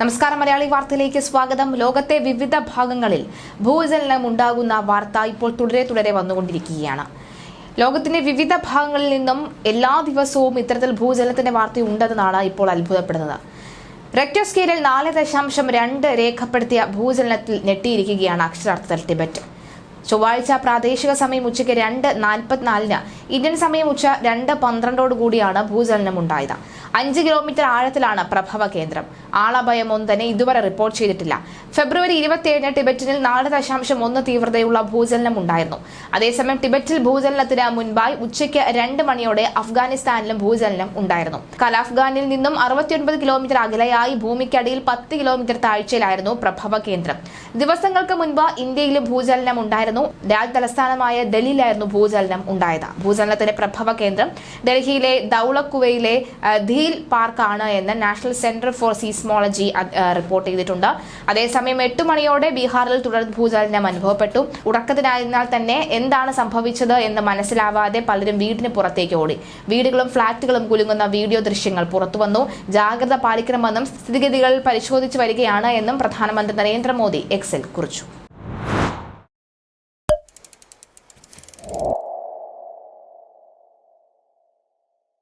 നമസ്കാരം. മലയാളി വാർത്തയിലേക്ക് സ്വാഗതം. ലോകത്തെ വിവിധ ഭാഗങ്ങളിൽ ഭൂചലനം ഉണ്ടാകുന്ന വാർത്ത ഇപ്പോൾ തുടരെ വന്നുകൊണ്ടിരിക്കുകയാണ്. ലോകത്തിന്റെ വിവിധ ഭാഗങ്ങളിൽ നിന്നും എല്ലാ ദിവസവും ഇത്തരത്തിൽ ഭൂചലനത്തിന്റെ വാർത്തയുണ്ടെന്നാണ് ഇപ്പോൾ അത്ഭുതപ്പെടുന്നത്. റിക്ടർ സ്കെയിലിൽ 4.2 രേഖപ്പെടുത്തിയ ഭൂചലനത്തിൽ ഞെട്ടിയിരിക്കുകയാണ് അക്ഷരാർത്ഥത്തിൽ ടിബറ്റ്. ചൊവ്വാഴ്ച പ്രാദേശിക സമയം ഉച്ചയ്ക്ക് 2:44 ഇന്ത്യൻ സമയം ഉച്ച 2:12 ഭൂചലനം ഉണ്ടായത്. 5 കിലോമീറ്റർ ആഴത്തിലാണ് പ്രഭവ കേന്ദ്രം. ആളഭയമൊന്നും തന്നെ ഇതുവരെ റിപ്പോർട്ട് ചെയ്തിട്ടില്ല. ഫെബ്രുവരി 27 ടിബറ്റിൽ 4.1 തീവ്രതയുള്ള ഭൂചലനം ഉണ്ടായിരുന്നു. അതേസമയം ടിബറ്റിൽ ഭൂചലനത്തിന് മുൻപായി ഉച്ചയ്ക്ക് 2 മണിയോടെ അഫ്ഗാനിസ്ഥാനിലും ഭൂചലനം ഉണ്ടായിരുന്നു. കലാഫ്ഗാനിൽ നിന്നും 69 കിലോമീറ്റർ അകലെയായി ഭൂമിക്കടിയിൽ 10 കിലോമീറ്റർ താഴ്ചയിലായിരുന്നു പ്രഭവ കേന്ദ്രം. ദിവസങ്ങൾക്ക് മുൻപ് ഇന്ത്യയിലും ഭൂചലനം ഉണ്ടായിരുന്നു. രാജ്യ തലസ്ഥാനമായ ഡൽഹിയിലായിരുന്നു ഭൂചലനം ഉണ്ടായത്. ഭൂചലനത്തിന്റെ പ്രഭവ കേന്ദ്രം ഡൽഹിയിലെ ദൌളക്കുവയിലെ ധീൽ പാർക്കാണ് എന്ന് national centre for seismology report ചെയ്തിട്ടുണ്ട്. അതേസമയം 8 മണിയോടെ ബീഹാറിൽ തുടർ ഭൂചലനം അനുഭവപ്പെട്ടു. ഉറക്കത്തിനായതിനാൽ തന്നെ എന്താണ് സംഭവിച്ചത് എന്ന് മനസ്സിലാവാതെ പലരും വീടിന് പുറത്തേക്ക് ഓടി. വീടുകളും ഫ്ളാറ്റുകളും കുലുങ്ങുന്ന വീഡിയോ ദൃശ്യങ്ങൾ പുറത്തുവന്നു. ജാഗ്രത പാലിക്കണമെന്നും സ്ഥിതിഗതികൾ പരിശോധിച്ചു വരികയാണ് എന്നും പ്രധാനമന്ത്രി നരേന്ദ്രമോദി എക്സിൽ കുറിച്ചു.